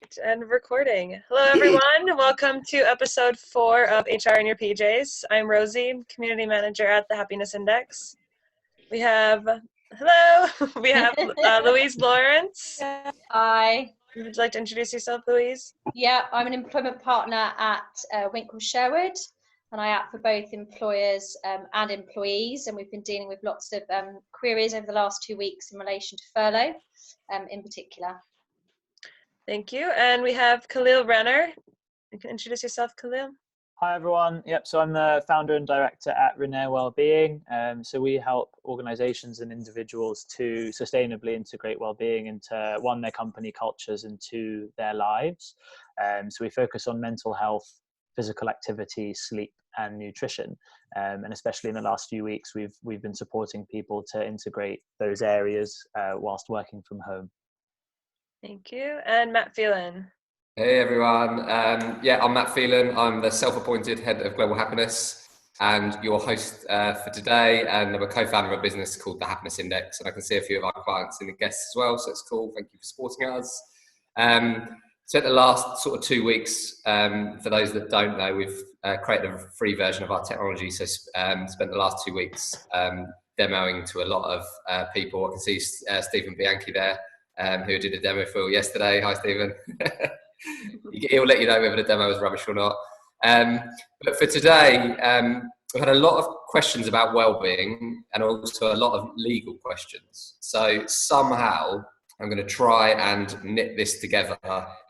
Perfect. And recording. Hello, everyone. Welcome to episode 4 of HR in Your PJs. I'm Rosie, Community Manager at the Happiness Index. We have, Louise Lawrence. Hi. Would you like to introduce yourself, Louise? Yeah, I'm an employment partner at Winckworth, Sherwood, and I act for both employers and employees, and we've been dealing with lots of queries over the last 2 weeks in relation to furlough in particular. Thank you. And we have Khalil Rener. You can introduce yourself, Khalil. Hi everyone. So I'm the founder and director at Rener Wellbeing. So we help organizations and individuals to sustainably integrate wellbeing into one, their company cultures, and two, their lives. So we focus on mental health, physical activity, sleep, and nutrition. And especially in the last few weeks, we've been supporting people to integrate those areas whilst working from home. Thank you. And Matt Phelan. Hey everyone, I'm Matt Phelan. I'm the self-appointed head of global happiness and your host for today, and I'm a co-founder of a business called the Happiness Index, and I can see a few of our clients and the guests as well, so it's cool. Thank you for supporting us. So the last sort of 2 weeks, for those that don't know, we've created a free version of our technology, so spent the last 2 weeks demoing to a lot of people. I can see Stephen Bianchi there, who did a demo for yesterday. Hi Stephen. He'll let you know whether the demo is rubbish or not. But for today, we've had a lot of questions about wellbeing and also a lot of legal questions. So somehow I'm going to try and knit this together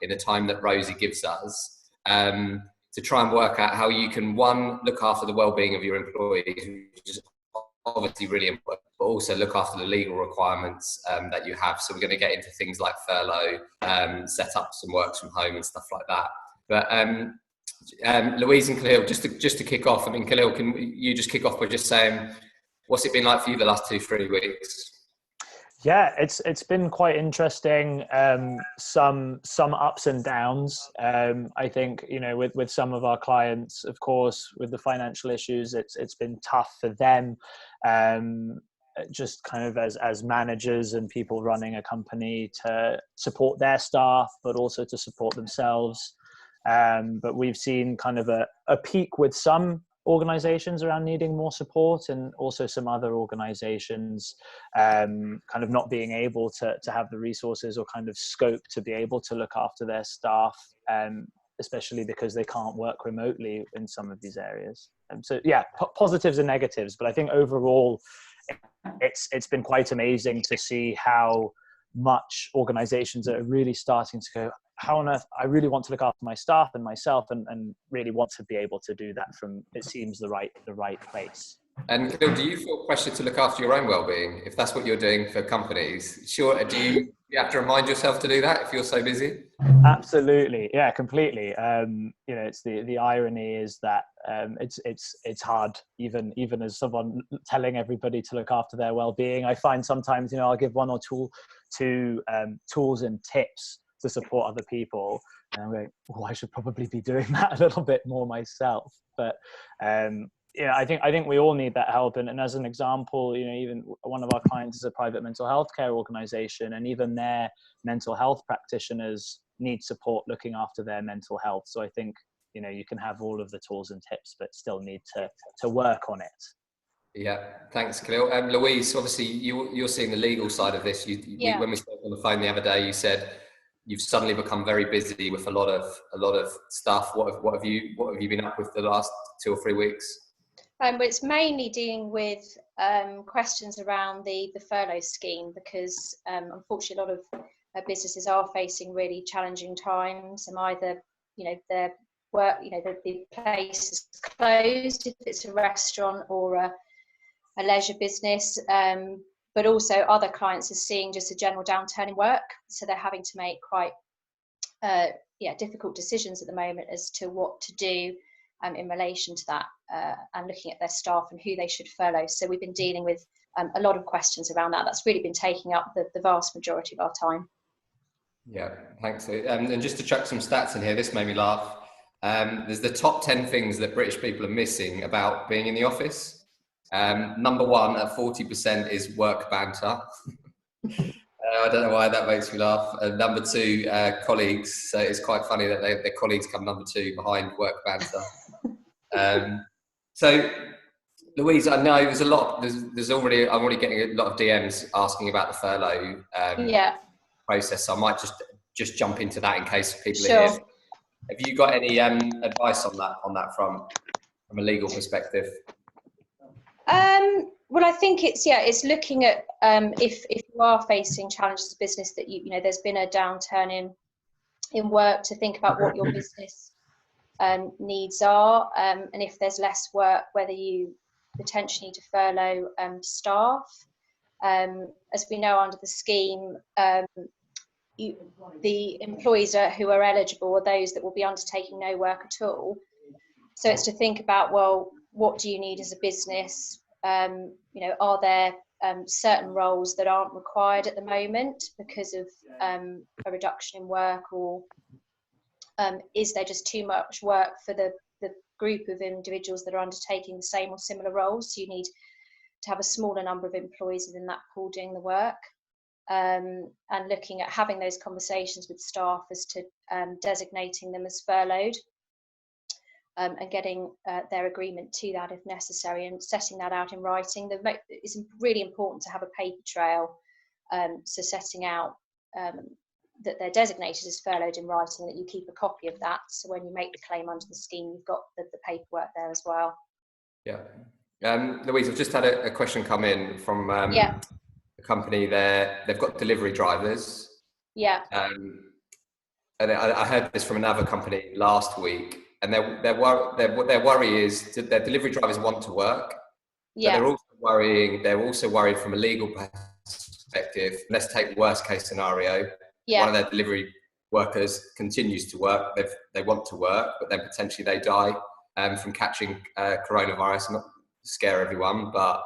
in the time that Rosie gives us to try and work out how you can, one, look after the wellbeing of your employees, which is obviously really important, but also look after the legal requirements that you have. So we're going to get into things like furlough, set up some works from home and stuff like that. But Louise and Khalil, just to kick off, I mean, Khalil, can you just kick off by just saying, what's it been like for you the last 2-3 weeks? Yeah, it's been quite interesting. Some ups and downs. I think, you know, with some of our clients, of course, with the financial issues, it's been tough for them. Just kind of as managers and people running a company to support their staff, but also to support themselves. But we've seen kind of a peak with some organizations around needing more support, and also some other organizations kind of not being able to have the resources or kind of scope to be able to look after their staff, especially because they can't work remotely in some of these areas. So yeah, positives and negatives, but I think overall it's been quite amazing to see how much organizations are really starting to go, how on earth, I really want to look after my staff and myself, and really want to be able to do that from, it seems, the right place. And Khalil, do you feel pressure to look after your own well-being if that's what you're doing for companies? Sure. Do you have to remind yourself to do that if you're so busy? Absolutely, yeah, completely. You know, it's the irony is that it's hard, even as someone telling everybody to look after their well-being. I find sometimes, you know, I'll give one or two tools and tips to support other people, and I'm going, oh, I should probably be doing that a little bit more myself. But yeah, I think we all need that help. And as an example, you know, even one of our clients is a private mental health care organization, and even their mental health practitioners need support looking after their mental health. So I think, you know, you can have all of the tools and tips, but still need to work on it. Yeah, thanks, Khalil. Louise, obviously you're seeing the legal side of this. When we spoke on the phone the other day, you said you've suddenly become very busy with a lot of stuff. What have you been up with the last 2 or 3 weeks? It's mainly dealing with questions around the furlough scheme, because unfortunately a lot of businesses are facing really challenging times, and either, you know, their work, you know, the place is closed if it's a restaurant or a leisure business, but also other clients are seeing just a general downturn in work, so they're having to make quite difficult decisions at the moment as to what to do in relation to that, and looking at their staff and who they should furlough. So we've been dealing with a lot of questions around that. That's really been taking up the vast majority of our time. Yeah, thanks. And just to chuck some stats in here, this made me laugh. There's the top 10 things that British people are missing about being in the office. Number 1 at 40% is work banter. I don't know why that makes me laugh. Number two, colleagues. So it's quite funny that their colleagues come number two behind work banter. So, Louise, I know there's a lot. I'm already getting a lot of DMs asking about the furlough process. So I might just jump into that in case people are here. Have you got any advice on that front from a legal perspective? Well, I think it's looking at if you are facing challenges as a business that you know there's been a downturn in work, to think about what your business needs are, and if there's less work, whether you potentially need to furlough staff. As we know, under the scheme, the employees who are eligible are those that will be undertaking no work at all. So it's to think about, well, what do you need as a business? Are there certain roles that aren't required at the moment because of a reduction in work, or is there just too much work for the group of individuals that are undertaking the same or similar roles? So you need to have a smaller number of employees within that pool doing the work, and looking at having those conversations with staff as to designating them as furloughed, and getting their agreement to that if necessary, and setting that out in writing. It's really important to have a paper trail, so setting out that they're designated as furloughed in writing, that you keep a copy of that, so when you make the claim under the scheme, you've got the paperwork there as well. Yeah. Louise, I've just had a question come in from a company there. They've got delivery drivers. Yeah. And I heard this from another company last week, and their worry is that their delivery drivers want to work. Yeah. But they're also worried from a legal perspective. Let's take worst case scenario. Yeah. One of their delivery workers continues to work. They want to work, but then potentially they die from catching coronavirus. Not to scare everyone, but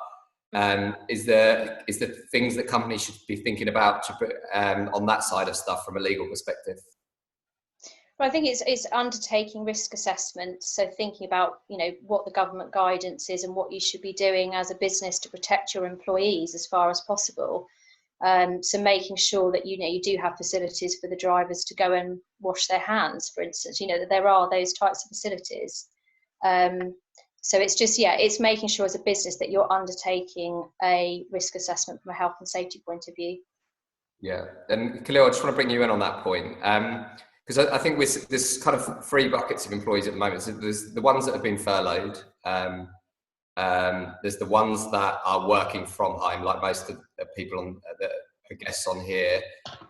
is there things that companies should be thinking about on that side of stuff from a legal perspective? Well, I think it's undertaking risk assessment. So thinking about what the government guidance is and what you should be doing as a business to protect your employees as far as possible. So making sure that you do have facilities for the drivers to go and wash their hands, for instance. That there are those types of facilities. So it's just it's making sure as a business that you're undertaking a risk assessment from a health and safety point of view. Yeah, and Khalil, I just want to bring you in on that point, because I think there's kind of three buckets of employees at the moment. So there's the ones that have been furloughed. There's the ones that are working from home, like most of the people the guests on here,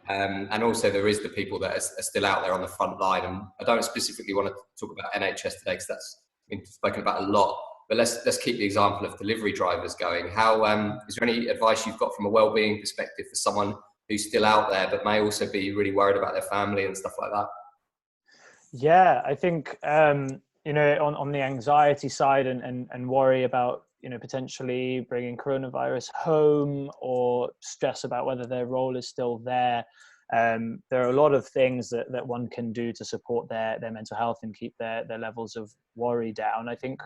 and also there is the people that are still out there on the front line. And I don't specifically want to talk about NHS today because that's been spoken about a lot. But let's keep the example of delivery drivers going. How is there any advice you've got from a wellbeing perspective for someone who's still out there but may also be really worried about their family and stuff like that? Yeah, I think on the anxiety side and worry about potentially bringing coronavirus home, or stress about whether their role is still there. There are a lot of things that one can do to support their mental health and keep their levels of worry down. I think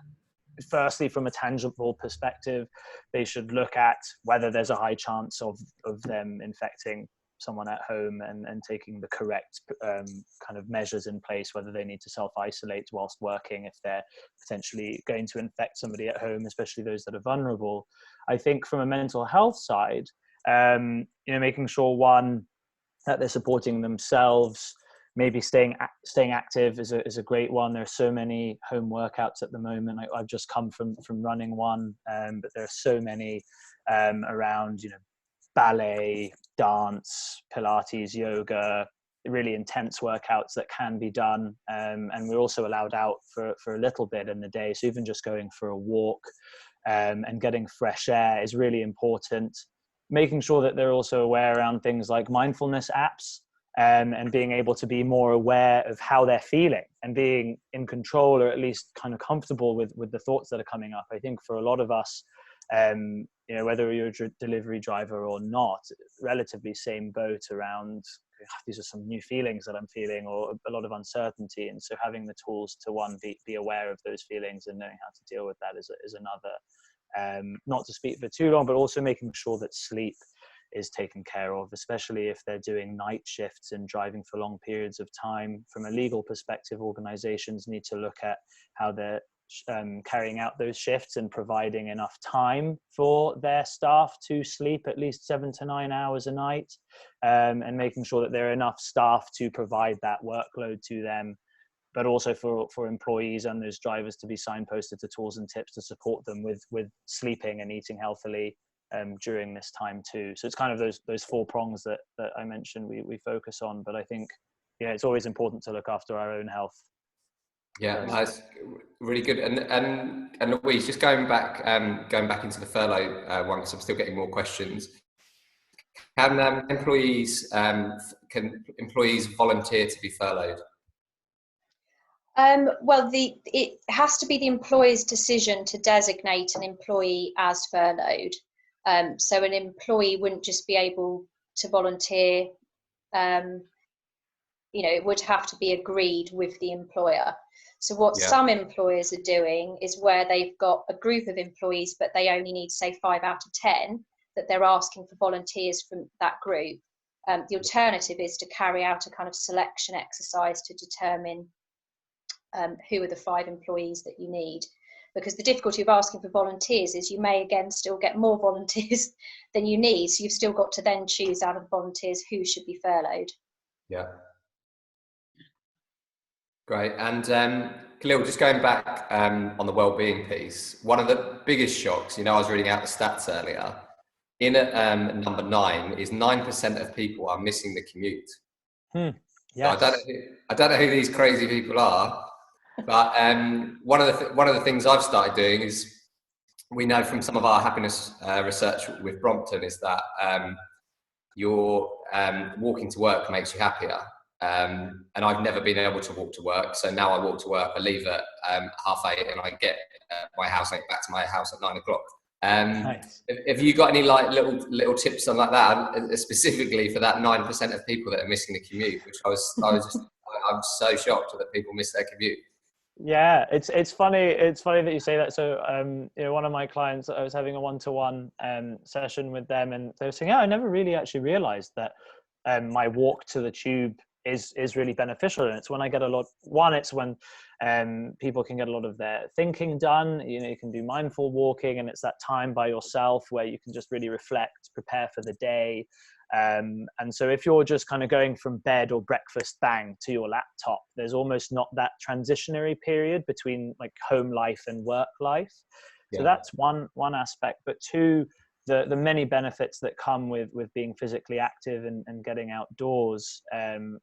firstly, from a tangible perspective, they should look at whether there's a high chance of them infecting someone at home and taking the correct kind of measures in place, whether they need to self-isolate whilst working if they're potentially going to infect somebody at home, especially those that are vulnerable. I think from a mental health side, making sure that they're supporting themselves, maybe staying active is a great one. There's so many home workouts at the moment. I've just come from running one, but there are so many around, ballet, dance, Pilates, yoga, really intense workouts that can be done. And we're also allowed out for a little bit in the day. So even just going for a walk and getting fresh air is really important. Making sure that they're also aware around things like mindfulness apps, and being able to be more aware of how they're feeling and being in control, or at least kind of comfortable with the thoughts that are coming up. I think for a lot of us, whether you're a delivery driver or not, relatively same boat around, these are some new feelings that I'm feeling, or a lot of uncertainty. And so having the tools to be aware of those feelings and knowing how to deal with that is another. Not to speak for too long, but also making sure that sleep is taken care of, especially if they're doing night shifts and driving for long periods of time. From a legal perspective, organizations need to look at how they're carrying out those shifts and providing enough time for their staff to sleep at least 7 to 9 hours a night, and making sure that there are enough staff to provide that workload to them, but also for employees and those drivers to be signposted to tools and tips to support them with sleeping and eating healthily during this time too. So it's kind of those 4 prongs that I mentioned we focus on, but I think it's always important to look after our own health. Yeah, that's really good. And Louise, just going back into the furlough one, because I'm still getting more questions. Can employees volunteer to be furloughed? Well, it has to be the employer's decision to designate an employee as furloughed. So an employee wouldn't just be able to volunteer. It would have to be agreed with the employer. So what some employers are doing is where they've got a group of employees, but they only need, say, 5 out of 10, that they're asking for volunteers from that group. The alternative is to carry out a kind of selection exercise to determine who are the 5 employees that you need. Because the difficulty of asking for volunteers is you may again still get more volunteers than you need. So you've still got to then choose out of the volunteers who should be furloughed. Yeah. Great. And Khalil, just going back on the wellbeing piece, one of the biggest shocks, I was reading out the stats earlier, in number 9 is 9% of people are missing the commute. Yes. So I don't know who these crazy people are, but one of the things I've started doing is, we know from some of our happiness research with Brompton is that your walking to work makes you happier. And I've never been able to walk to work, so now I walk to work. I leave at 8:30, and I get back to my house at 9 o'clock. Nice. Have you got any little tips on like that, specifically for that 9% of people that are missing the commute? Which I'm so shocked that people miss their commute. Yeah, it's funny. It's funny that you say that. So, one of my clients, I was having a one-to-one session with them, and they were saying, "Yeah, I never really actually realised that my walk to the tube is really beneficial." And it's when I get a lot. One, it's when people can get a lot of their thinking done. You can do mindful walking, and it's that time by yourself where you can just really reflect, prepare for the day. And so if you're just kind of going from bed or breakfast bang to your laptop, there's almost not that transitionary period between like home life and work life. So that's one aspect. But 2, the many benefits that come with being physically active and getting outdoors,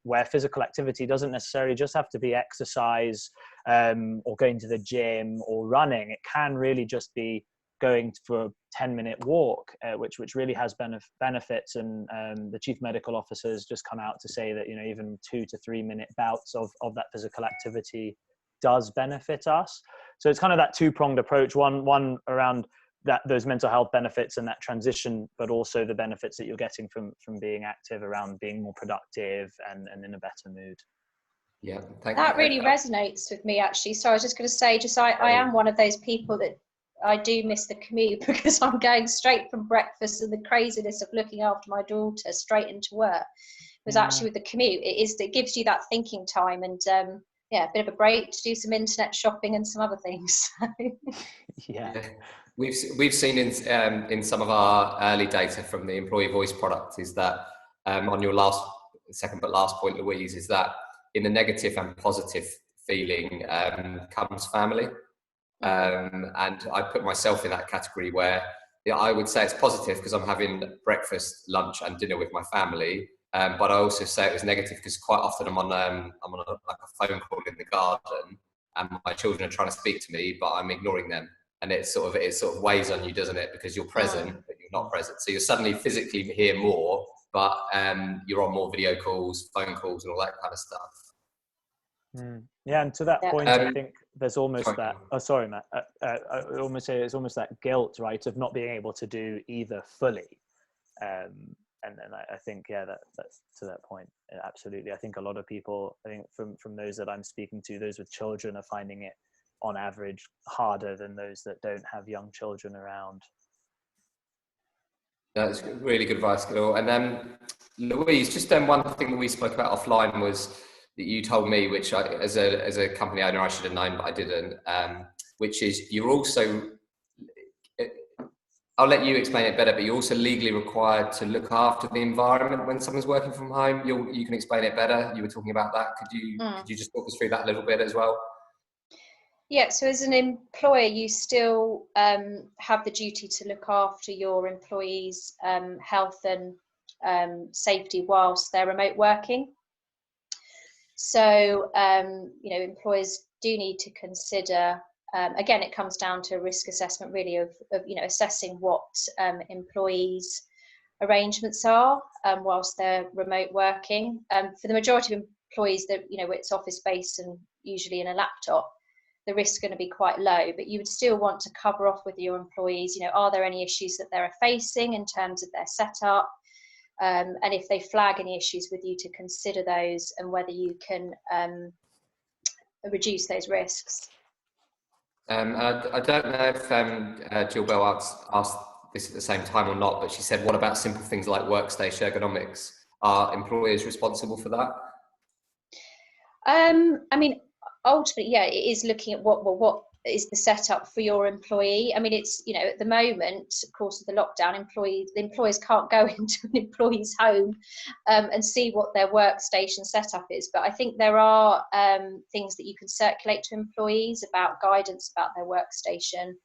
where physical activity doesn't necessarily just have to be exercise or going to the gym or running. It can really just be going for a 10-minute walk, which really has benefits. And the chief medical officer has just come out to say that even 2 to 3 minute bouts of that physical activity does benefit us. So it's kind of that 2-pronged approach. One around those mental health benefits and that transition, but also the benefits that you're getting from being active, around being more productive and in a better mood. Yeah, that really resonates with me, actually. So I was just going to say, I am one of those people that I do miss the commute, because I'm going straight from breakfast and the craziness of looking after my daughter straight into work. Because actually with the commute, it gives you that thinking time and a bit of a break to do some internet shopping and some other things. Yeah. We've seen in some of our early data from the employee voice product is that on your second but last point, Louise, is that in the negative and positive feeling comes family. And I put myself in that category where I would say it's positive because I'm having breakfast, lunch and dinner with my family. But I also say it was negative because quite often I'm on a phone call in the garden and my children are trying to speak to me, but I'm ignoring them. And it sort of weighs on you, doesn't it? Because you're present, but you're not present. So you're suddenly physically here more, but you're on more video calls, phone calls and all that kind of stuff. Yeah, and to that point, I think there's almost that. Oh, sorry, Matt. I almost say it's almost that guilt, right, of not being able to do either fully. And then I think, that's to that point. Absolutely, I think a lot of people, I think from those that I'm speaking to, those with children are finding it on average harder than those that don't have young children around. That's really good advice, Khalil. And then Louise, just one thing that we spoke about offline was that you told me, which I, as a company owner, I should have known, but I didn't. Which is you're also, I'll let you explain it better, but you're also legally required to look after the environment when someone's working from home. You can explain it better. You were talking about that. Could you just talk us through that a little bit as well? Yeah, so as an employer, you still have the duty to look after your employees' health and safety whilst they're remote working. So, employers do need to consider, again, it comes down to a risk assessment really of assessing what employees' arrangements are whilst they're remote working. For the majority of employees that, it's office-based and usually in a laptop, the risk is going to be quite low, but you would still want to cover off with your employees, are there any issues that they're facing in terms of their setup? And if they flag any issues with you, to consider those and whether you can reduce those risks. I don't know if Jill Bell asked this at the same time or not, but she said, what about simple things like workstation ergonomics? Are employers responsible for that? Ultimately, yeah, it is looking at what is the setup for your employee. It's, at the moment, of course, with the lockdown, the employers can't go into an employee's home and see what their workstation setup is. But I think there are things that you can circulate to employees about guidance about their workstation,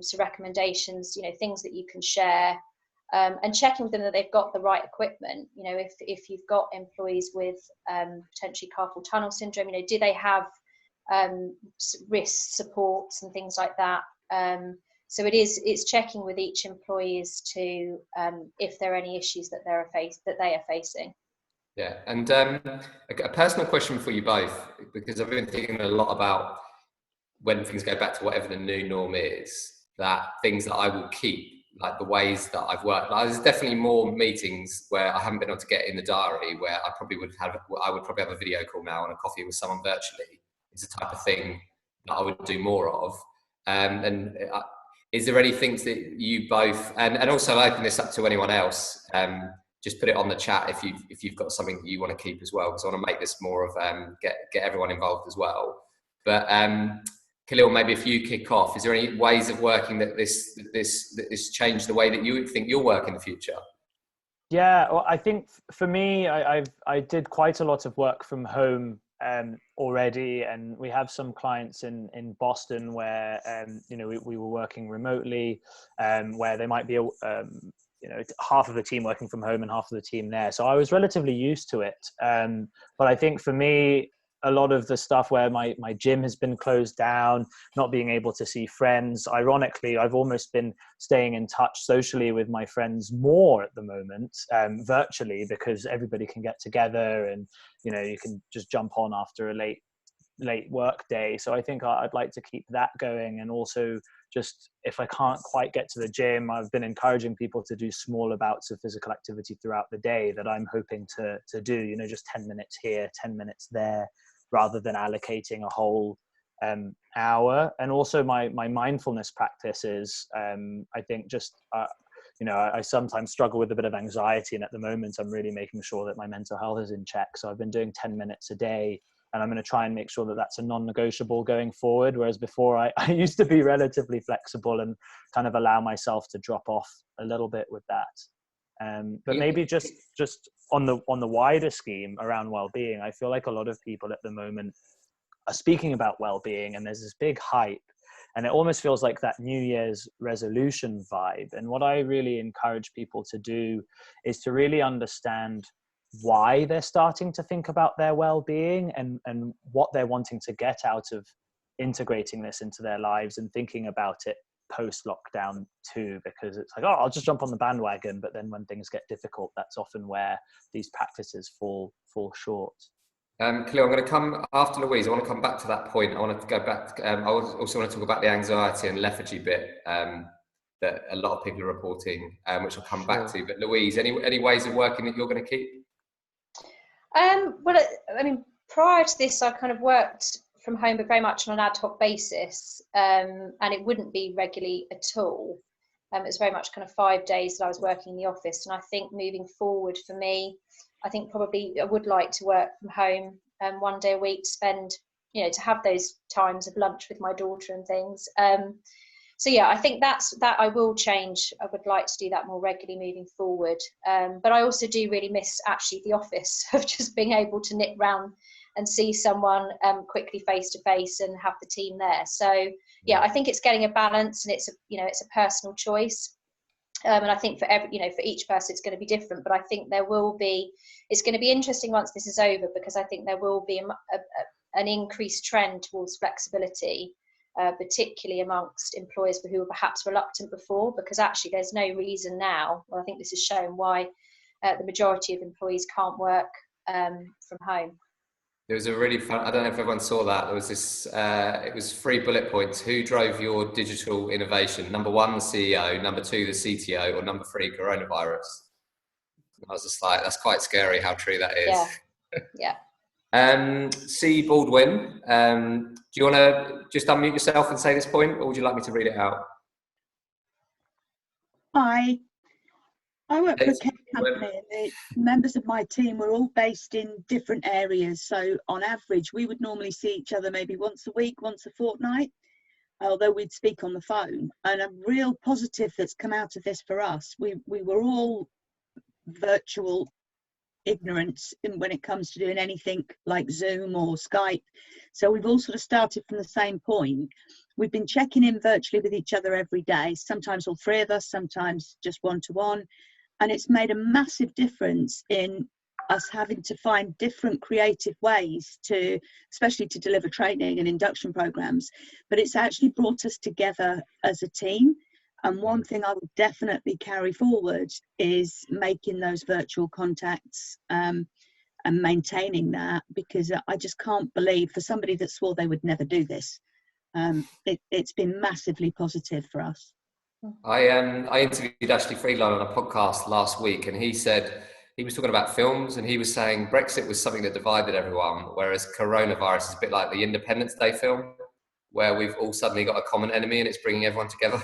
so recommendations, things that you can share, and checking with them that they've got the right equipment. If you've got employees with potentially carpal tunnel syndrome, do they have wrist supports and things like that? So it's checking with each employee as to if there are any issues that they are facing. Yeah, and a personal question for you both, because I've been thinking a lot about when things go back to whatever the new norm is, that things that I will keep, like the ways that I've worked. There's definitely more meetings where I haven't been able to get in the diary, where I would probably have a video call now and a coffee with someone virtually. It's the type of thing that I would do more of. Is there any things that you both, and also I'll open this up to anyone else, just put it on the chat if you've got something that you want to keep as well, because I want to make this more of get everyone involved as well. But Khalil, maybe if you kick off, is there any ways of working that this changed the way that you think you'll work in the future? Yeah, well, I think for me, I did quite a lot of work from home already, and we have some clients in Boston where we were working remotely, where they might be half of the team working from home and half of the team there. So I was relatively used to it, but I think for me, a lot of the stuff where my gym has been closed down, not being able to see friends. Ironically, I've almost been staying in touch socially with my friends more at the moment, virtually, because everybody can get together and, you can just jump on after a late work day. So I think I'd like to keep that going. And also just, if I can't quite get to the gym, I've been encouraging people to do smaller bouts of physical activity throughout the day that I'm hoping to do, just 10 minutes here, 10 minutes there, rather than allocating a whole hour. And also my mindfulness practices, I think just, I sometimes struggle with a bit of anxiety, and at the moment I'm really making sure that my mental health is in check. So I've been doing 10 minutes a day, and I'm going to try and make sure that that's a non-negotiable going forward. Whereas before I used to be relatively flexible and kind of allow myself to drop off a little bit with that. But maybe just on the wider scheme around well-being, I feel like a lot of people at the moment are speaking about well-being, and there's this big hype, and it almost feels like that New Year's resolution vibe. And what I really encourage people to do is to really understand why they're starting to think about their well-being and what they're wanting to get out of integrating this into their lives and thinking about it post-lockdown too, because it's like, oh, I'll just jump on the bandwagon, but then when things get difficult, that's often where these practices fall short. Khalil, I'm going to come after Louise. I want to come back to that point. I want to go back. I also want to talk about the anxiety and lethargy bit that a lot of people are reporting, which I'll come back to. But Louise, any ways of working that you're going to keep? Prior to this, I kind of worked from home, but very much on an ad hoc basis, and it wouldn't be regularly at all. It was very much kind of 5 days that I was working in the office. And I think moving forward for me, I think probably I would like to work from home 1 day a week, spend, to have those times of lunch with my daughter and things. So yeah, I think that I will change. I would like to do that more regularly moving forward. But I also do really miss actually the office of just being able to nip round and see someone quickly face to face and have the team there. So yeah, I think it's getting a balance, and it's a personal choice. And I think for for each person it's going to be different. But I think it's going to be interesting once this is over, because I think there will be an increased trend towards flexibility. Particularly amongst employers who were perhaps reluctant before, because actually there's no reason now, well, I think this is shown why the majority of employees can't work from home. There was a really fun, I don't know if everyone saw that, there was this, it was 3 bullet points. Who drove your digital innovation? Number 1, the CEO, number 2, the CTO, or number 3, coronavirus? I was just like, that's quite scary how true that is. Yeah. C. Baldwin, do you want to just unmute yourself and say this point, or would you like me to read it out? Hi, I work for a care company, and the members of my team were all based in different areas. So on average, we would normally see each other maybe once a week, once a fortnight, although we'd speak on the phone. And a real positive that's come out of this for us, we were all virtual ignorance when it comes to doing anything like Zoom or Skype. So we've all sort of started from the same point. We've been checking in virtually with each other every day, sometimes all 3 of us, sometimes just one-to-one. And it's made a massive difference in us having to find different creative ways especially to deliver training and induction programs. But it's actually brought us together as a team. And one thing I would definitely carry forward is making those virtual contacts and maintaining that, because I just can't believe, for somebody that swore they would never do this, it's been massively positive for us. I interviewed Ashley Phelan on a podcast last week, and he said, he was talking about films, and he was saying Brexit was something that divided everyone, whereas coronavirus is a bit like the Independence Day film, where we've all suddenly got a common enemy and it's bringing everyone together.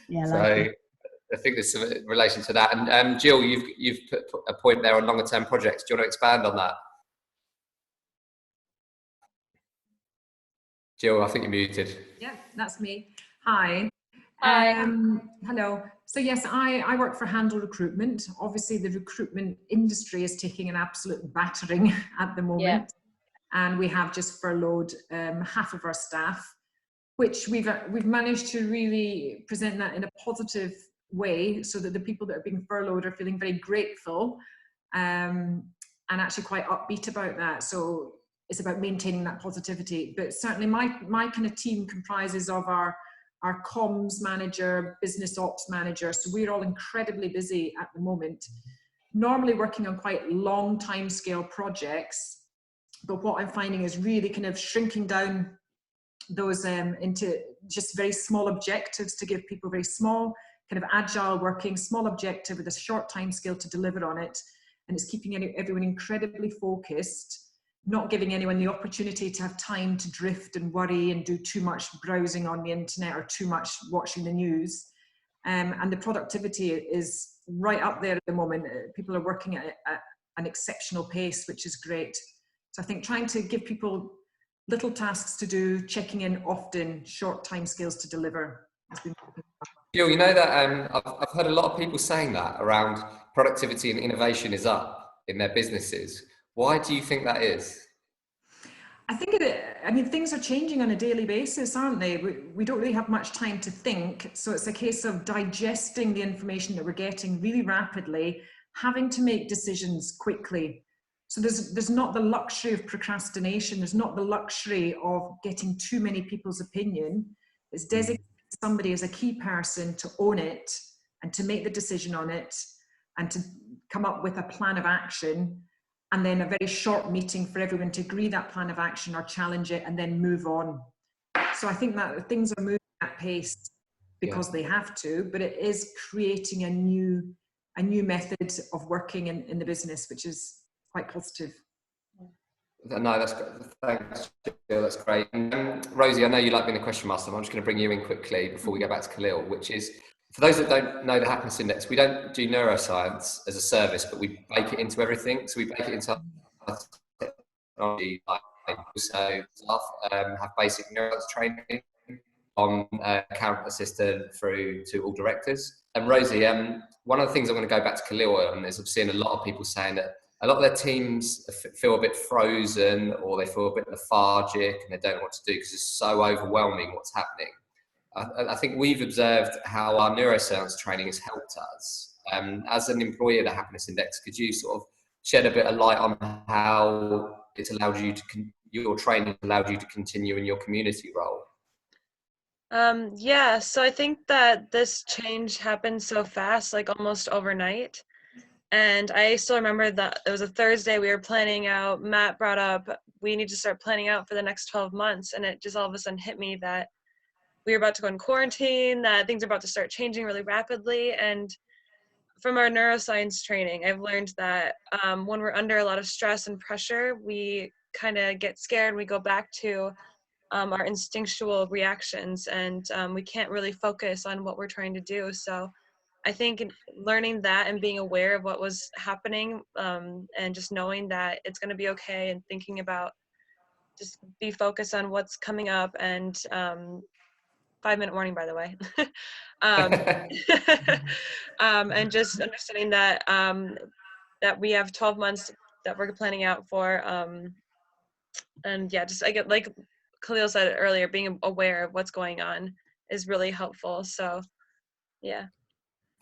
Yeah, so I think there's some relation to that. And Jill, you've put a point there on longer term projects. Do you want to expand on that? Jill, I think you're muted. Yeah, that's me. Hi. Hi. Hello. So yes, I work for Handle Recruitment. Obviously, the recruitment industry is taking an absolute battering at the moment, and we have just furloughed half of our staff, which we've managed to really present that in a positive way, so that the people that are being furloughed are feeling very grateful and actually quite upbeat about that. So it's about maintaining that positivity. But certainly my kind of team comprises of our comms manager, business ops manager. So we're all incredibly busy at the moment, normally working on quite long timescale projects. But what I'm finding is really kind of shrinking down those into just very small objectives to give people very small, kind of agile working, small objective with a short time scale to deliver on it. And it's keeping everyone incredibly focused, not giving anyone the opportunity to have time to drift and worry and do too much browsing on the internet or too much watching the news. And the productivity is right up there at the moment. People are working at an exceptional pace, which is great. So I think trying to give people little tasks to do, checking in often, short time scales to deliver has been. Jill, you know that I've heard a lot of people saying that around productivity and innovation is up in their businesses. Why do you think that is? I think things are changing on a daily basis, aren't they? We don't really have much time to think. So it's a case of digesting the information that we're getting really rapidly, having to make decisions quickly. So there's not the luxury of procrastination. There's not the luxury of getting too many people's opinion. It's designated somebody as a key person to own it and to make the decision on it and to come up with a plan of action, and then a very short meeting for everyone to agree that plan of action or challenge it and then move on. So I think that things are moving at pace because they have to, but it is creating a new method of working in the business, which is quite positive. No, that's great. Thanks, Jill. That's great. Rosie, I know you like being a question master. I'm just going to bring you in quickly before we go back to Khalil, which is For those that don't know the Happiness Index, we don't do neuroscience as a service, but we bake it into everything. So we bake it into our technology. So staff have basic neuroscience training on account assistant through to all directors. And Rosie, one of the things I'm going to go back to Khalil on is I've seen a lot of people saying that a lot of their teams feel a bit frozen, or they feel a bit lethargic and they don't know what to do because it's so overwhelming what's happening. I think we've observed how our neuroscience training has helped us. As an employee of the Happiness Index, could you sort of shed a bit of light on how it's allowed you to, your training allowed you to continue in your community role? Yeah, so I think that this change happened so fast, like almost overnight. And I still remember that it was a Thursday, we were planning out, Matt brought up, we need to start planning out for the next 12 months. And it just all of a sudden hit me that we were about to go in quarantine, that things are about to start changing really rapidly. And from our neuroscience training, I've learned that when we're under a lot of stress and pressure, we kind of get scared. We go back to our instinctual reactions, and we can't really focus on what we're trying to do. So I think learning that and being aware of what was happening, and just knowing that it's going to be okay, and thinking about just be focused on what's coming up, and 5-minute warning, by the way. And just understanding that that we have 12 months that we're planning out for, and yeah, just I get, like Khalil said earlier, being aware of what's going on is really helpful. So yeah.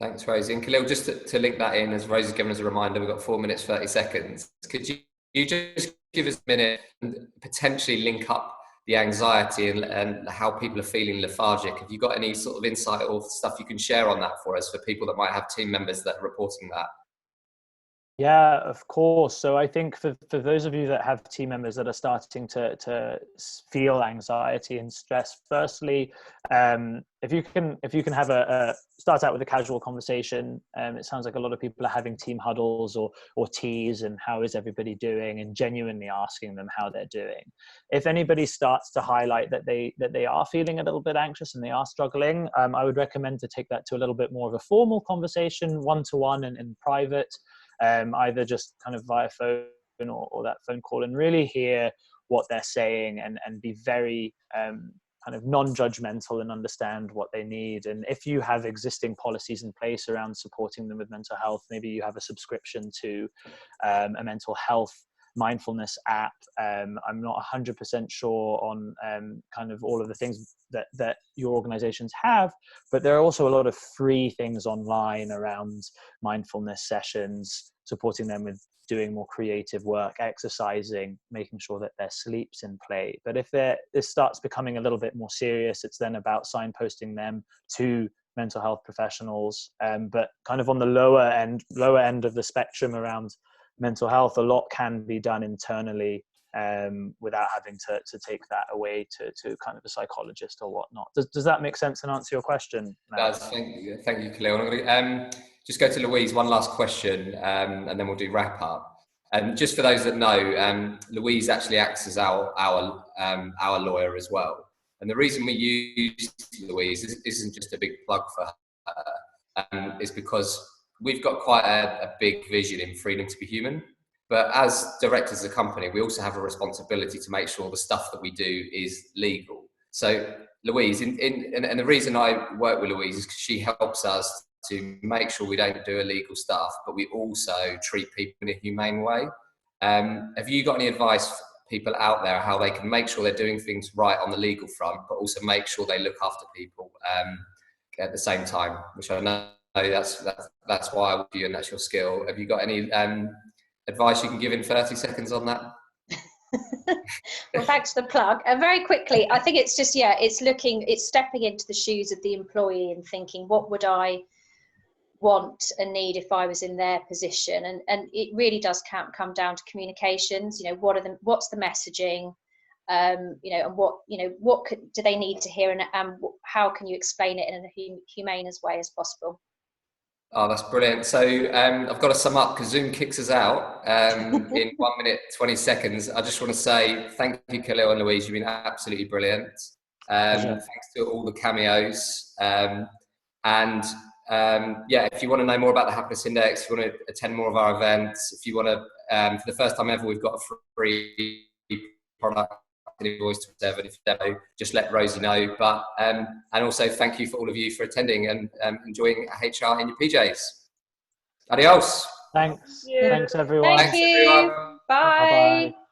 Thanks, Rosie. And Khalil, just to link that in, as Rosie's given us a reminder, we've got 4 minutes, 30 seconds. Could you just give us a minute and potentially link up the anxiety and how people are feeling lethargic? Have you got any sort of insight or stuff you can share on that for us, for people that might have team members that are reporting that? Yeah, of course. So I think for those of you that have team members that are starting to feel anxiety and stress, firstly, if you can have start out with a casual conversation. It sounds like a lot of people are having team huddles or teas, and how is everybody doing, and genuinely asking them how they're doing. If anybody starts to highlight that they are feeling a little bit anxious and they are struggling, I would recommend to take that to a little bit more of a formal conversation, one-to-one and in private. Either just kind of via phone or that phone call, and really hear what they're saying, and be very kind of non-judgmental and understand what they need. And if you have existing policies in place around supporting them with mental health, maybe you have a subscription to a mental health mindfulness app. I'm not 100% sure on kind of all of the things that your organizations have, but there are also a lot of free things online around mindfulness sessions, supporting them with doing more creative work, exercising, making sure that their sleep's in play. But if this starts becoming a little bit more serious, it's then about signposting them to mental health professionals. But kind of on the lower end of the spectrum around mental health, a lot can be done internally without having to take that away to kind of a psychologist or whatnot. Does that make sense and answer your question? Thank you, Khalil. I'm going to just go to Louise, one last question, and then we'll do wrap up. Just for those that know, Louise actually acts as our lawyer as well. And the reason we use Louise isn't just a big plug for her, is because we've got quite a big vision in freedom to be human. But as directors of the company, we also have a responsibility to make sure the stuff that we do is legal. So Louise, and the reason I work with Louise is because she helps us to make sure we don't do illegal stuff, but we also treat people in a humane way. Have you got any advice for people out there how they can make sure they're doing things right on the legal front, but also make sure they look after people at the same time? Which I know that's why I would do, and that's your skill. Have you got any advice you can give in 30 seconds on that? Well, thanks for the plug. Very quickly, I think it's just, it's stepping into the shoes of the employee and thinking, what would I want and need if I was in their position? And it really does come down to communications. What's the messaging? And what do they need to hear, and how can you explain it in a humane as way as possible? Oh, that's brilliant. So I've got to sum up because Zoom kicks us out in 1 minute, 20 seconds. I just want to say thank you, Khalil and Louise. You've been absolutely brilliant. Thanks to all the cameos. And yeah, if you want to know more about the Happiness Index, if you want to attend more of our events, if you want to, for the first time ever, we've got a free product invoice to 7. If you don't, just let Rosie know. But and also thank you for all of you for attending and enjoying HR in your PJs. Adios. Thanks. Yeah. Thanks everyone. Thank you. Everyone. Bye. Bye-bye.